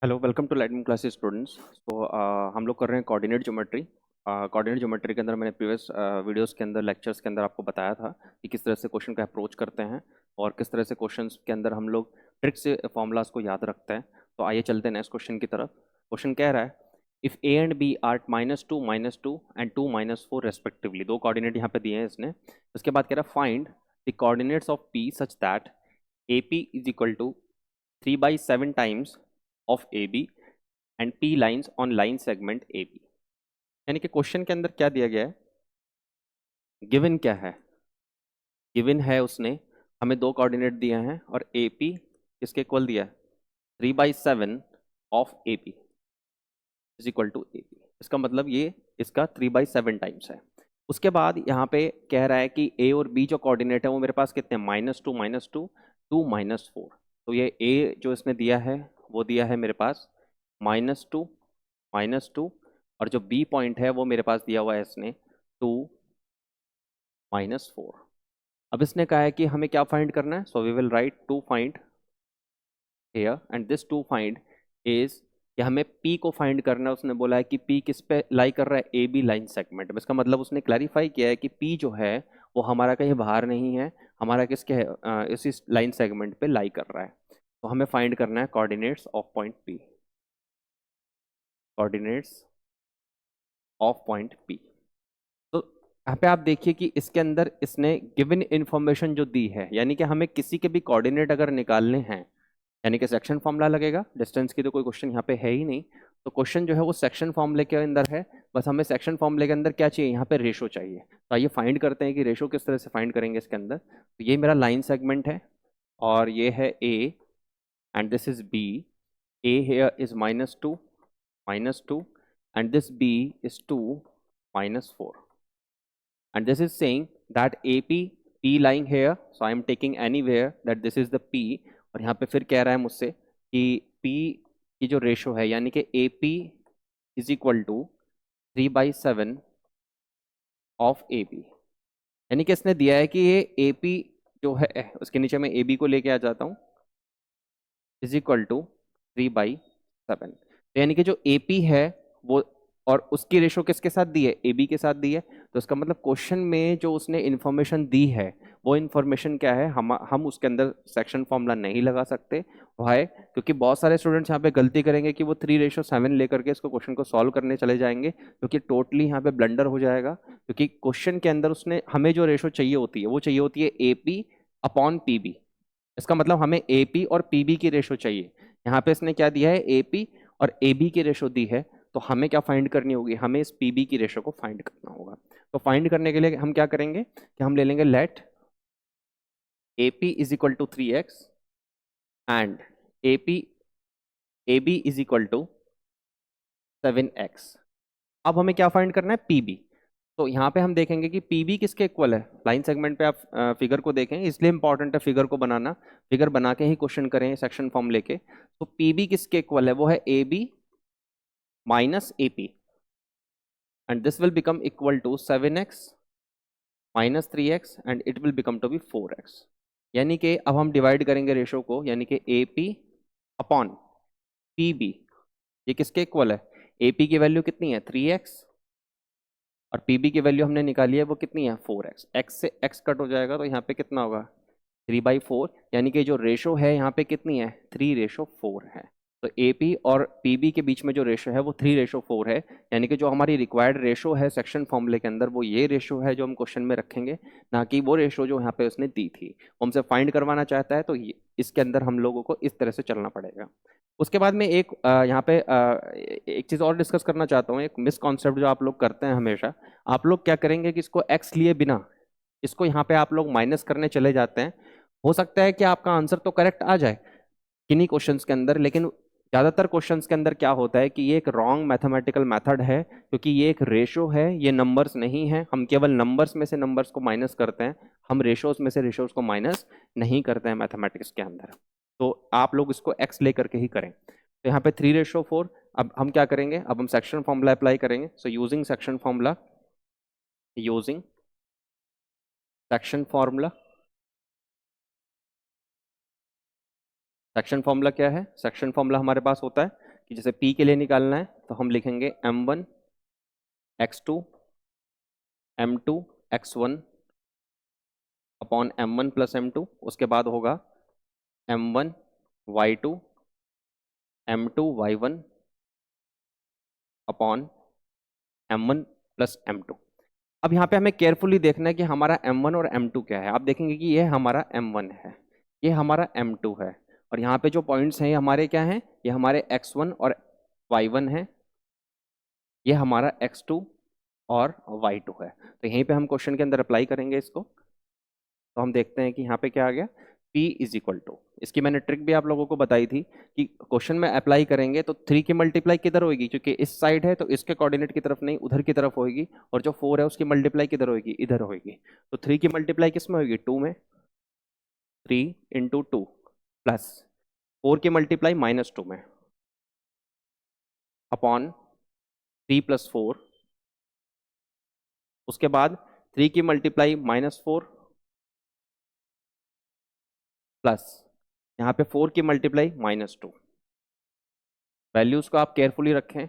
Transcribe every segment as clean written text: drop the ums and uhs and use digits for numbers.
Hello, welcome to lightning classes students. तो हम लोग कर रहे हैं कोऑर्डिनेट ज्योमेट्री। कोऑर्डिनेट ज्योमेट्री के अंदर मैंने प्रीवियस वीडियोस के अंदर, लेक्चर्स के अंदर आपको बताया था कि किस तरह से क्वेश्चन का अप्रोच करते हैं और किस तरह से क्वेश्चंस के अंदर हम लोग ट्रिक से फॉर्मूलाज को याद रखते हैं। तो आइए चलते हैं नेक्स्ट क्वेश्चन की तरफ। क्वेश्चन कह रहा है, if A and B are -2 and 2 - 4 respectively. दो कोऑर्डिनेट यहाँ पे दिए हैं इसने। उसके बाद कह रहा है, find the coordinates of P such that A P is equal to 3/7 times of A B and P lines on line segment A B. यानी कि क्वेश्चन के अंदर क्या दिया गया है, गिवन क्या है। गिवन है उसने हमें दो कोऑर्डिनेट दिए हैं और ए पी किसके इक्वल दिया है, 3/7 of A P is equal to A P. इसका मतलब ये इसका 3/7 टाइम्स है। उसके बाद यहाँ पे कह रहा है कि ए और बी जो कोऑर्डिनेट है वो मेरे पास कितने, -2 -2 तो ये ए जो इसने दिया है वो दिया है मेरे पास -2 और जो बी पॉइंट है वो मेरे पास दिया हुआ है इसने 2 - 4। अब इसने कहा है कि हमें क्या फाइंड करना है, so we will write to find here and this to find is कि हमें पी को फाइंड करना है। उसने बोला है कि पी किस पे लाई कर रहा है, ए बी लाइन सेगमेंट में। इसका मतलब उसने क्लैरिफाई किया है कि पी जो है वो हमारा कहीं बाहर नहीं है, हमारा किसके है, इसी लाइन सेगमेंट पे लाई कर रहा है। तो हमें फाइंड करना है coordinates of point P, coordinates of point P. तो यहाँ पे आप देखिए कि इसके अंदर इसने गिवन इंफॉर्मेशन जो दी है, यानी कि हमें किसी के भी कोऑर्डिनेट अगर निकालने हैं, यानी कि सेक्शन फॉर्मूला लगेगा। डिस्टेंस की तो कोई क्वेश्चन यहाँ पे है ही नहीं, तो क्वेश्चन जो है वो सेक्शन फॉर्मूले के अंदर है। बस हमें सेक्शन फॉर्मूले के अंदर क्या चाहिए, यहाँ पे रेशो चाहिए। तो आइए फाइंड करते हैं कि रेशो किस तरह से फाइंड करेंगे इसके अंदर। तो ये मेरा लाइन सेगमेंट है और ये है A and this is B. A here is -2 and this B is 2 - 4 and this is saying that AP P lying here, so I am taking anywhere that this is the P। और यहाँ पे फिर कह रहा है मुझसे कि P की जो रेशो है, यानी कि AP is equal to 3/7 of AB। यानी कि इसने दिया है कि ये AP जो है, उसके नीचे मैं AB को लेके आ जाता हूँ, इज इक्वल टू 3/7। तो यानी कि जो AP है वो, और उसकी रेशो किसके साथ दी है, AB के साथ दी है। तो इसका मतलब क्वेश्चन में जो उसने इन्फॉर्मेशन दी है वो इन्फॉर्मेशन क्या है, हम उसके अंदर सेक्शन फॉर्मूला नहीं लगा सकते। वाई, क्योंकि बहुत सारे स्टूडेंट्स यहाँ पे गलती करेंगे कि वो 3/7 लेकर के इसको क्वेश्चन को सॉल्व करने चले जाएंगे, क्योंकि टोटली यहाँ पे ब्लंडर हो जाएगा। क्योंकि क्वेश्चन के अंदर उसने हमें जो रेशो चाहिए होती है वो चाहिए होती है AP अपॉन PB। इसका मतलब हमें AP और PB की रेशो चाहिए। यहाँ पे इसने क्या दिया है, AP और AB की रेशो दी है। तो हमें क्या फाइंड करनी होगी, हमें इस PB की रेशो को फाइंड करना होगा। तो फाइंड करने के लिए हम क्या करेंगे कि हम ले लेंगे let AP is equal to 3x and AB is equal to 7x। अब हमें क्या फाइंड करना है, PB। तो यहाँ पे हम देखेंगे कि PB किसके इक्वल है। लाइन सेगमेंट पे आप फिगर को देखें, इसलिए इंपॉर्टेंट है फिगर को बनाना। फिगर बना के ही क्वेश्चन करें सेक्शन फॉर्म लेके। तो PB किसके इक्वल है, वो है AB minus AP and this will become equal to 7x minus 3x and it will become to be 4x। यानी कि अब हम डिवाइड करेंगे रेशो को, यानी कि AP अपॉन PB। ये किसके इक्वल है, AP की वैल्यू कितनी है 3x और PB की वैल्यू हमने निकाली है वो कितनी है 4x। x से x कट हो जाएगा तो यहाँ पे कितना होगा 3/4। यानी कि जो रेशो है यहाँ पे कितनी है 3/4 है। तो AP और PB के बीच में जो रेशो है वो 3/4 है। यानी कि जो हमारी रिक्वायर्ड रेशो है सेक्शन फॉर्मूले के अंदर वो ये रेशो है जो हम क्वेश्चन में रखेंगे, ना कि वो रेशो जो यहाँ पे उसने दी थी। वो हमसे फाइंड करवाना चाहता है, तो इसके अंदर हम लोगों को इस तरह से चलना पड़ेगा। उसके बाद में एक यहाँ पे एक चीज़ और डिस्कस करना चाहता हूँ। एक मिसकॉन्सेप्ट जो आप लोग करते हैं हमेशा, आप लोग क्या करेंगे कि इसको x लिए बिना इसको यहाँ पे आप लोग माइनस करने चले जाते हैं। हो सकता है कि आपका आंसर तो करेक्ट आ जाए किन्हीं क्वेश्चंस के अंदर, लेकिन ज़्यादातर क्वेश्चंस के अंदर क्या होता है कि ये एक रॉन्ग मैथमेटिकल मेथड है, क्योंकि ये एक रेशो है, ये नंबर्स नहीं है। हम केवल नंबर्स में से नंबर्स को माइनस करते हैं, हम रेशोज में से रेशोज को माइनस नहीं करते हैं मैथमेटिक्स के अंदर। तो आप लोग इसको x लेकर के ही करें। तो यहाँ पे 3/4। अब हम क्या करेंगे, अब हम सेक्शन फॉर्मूला अप्लाई करेंगे। So using section formula, using section formula. Section formula क्या है, सेक्शन फॉर्मूला हमारे पास होता है कि जैसे P के लिए निकालना है तो हम लिखेंगे m1 x2 m2 x1 upon m1 plus m2, उसके बाद होगा m1 y2 m2 y1 upon m1 plus m2। अब यहाँ पे हमें केयरफुली देखना है कि हमारा m1 और m2 क्या है। आप देखेंगे कि ये हमारा m1 है, ये हमारा m2 है, और यहाँ पे जो पॉइंट्स हैं ये हमारे क्या हैं, ये हमारे x1 और y1 है, ये हमारा x2 और y2 है। तो यहीं पे हम क्वेश्चन के अंदर अप्लाई करेंगे इसको। तो हम देखते हैं कि यहाँ पे क्या आ गया, P इज इक्वल टू, इसकी मैंने ट्रिक भी आप लोगों को बताई थी कि क्वेश्चन में अप्लाई करेंगे तो 3 की मल्टीप्लाई किधर होगी, क्योंकि इस साइड है तो इसके कोऑर्डिनेट की तरफ नहीं उधर की तरफ होगी, और जो 4 है उसकी मल्टीप्लाई किधर होगी, इधर होगी। तो 3 की मल्टीप्लाई किस में होगी, 2 में, 3 इंटू 2 प्लस 4 की मल्टीप्लाई -2 में अपॉन 3 प्लस 4, उसके बाद 3 की मल्टीप्लाई -4 प्लस यहाँ पे 4 की मल्टीप्लाई -2। वैल्यूज को आप केयरफुली रखें,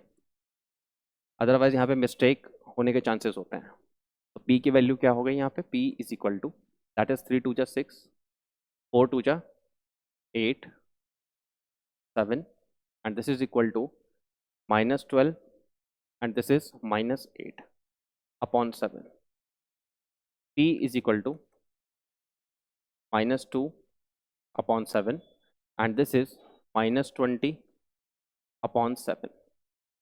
अदरवाइज यहाँ पे मिस्टेक होने के चांसेस होते हैं। तो P की वैल्यू क्या हो गई यहाँ पे, P is equal to, that is 3 2 जा 6, 4 2 जा 8, 7, and this is equal to -12 and this is -8 upon 7। P is equal to -2 upon 7 and this is -20 upon 7।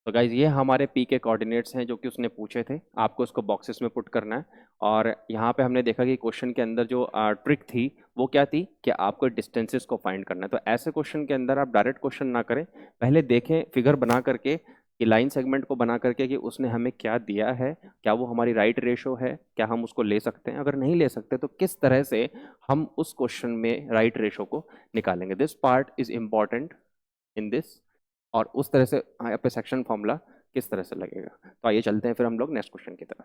तो गाइज ये हमारे P के कोऑर्डिनेट्स हैं जो कि उसने पूछे थे, आपको उसको बॉक्सेस में पुट करना है। और यहाँ पे हमने देखा कि क्वेश्चन के अंदर जो ट्रिक थी वो क्या थी कि आपको डिस्टेंसेस को फाइंड करना है। तो ऐसे क्वेश्चन के अंदर आप डायरेक्ट क्वेश्चन ना करें, पहले देखें फिगर बना करके कि लाइन सेगमेंट को बना करके कि उसने हमें क्या दिया है, क्या वो हमारी राइट रेशो है, क्या हम उसको ले सकते हैं, अगर नहीं ले सकते तो किस तरह से हम उस क्वेश्चन में राइट रेशो को निकालेंगे। This part is important in this, और उस तरह से यहाँ पे सेक्शन फॉर्मूला किस तरह से लगेगा। तो आइए चलते हैं फिर हम लोग नेक्स्ट क्वेश्चन की तरफ।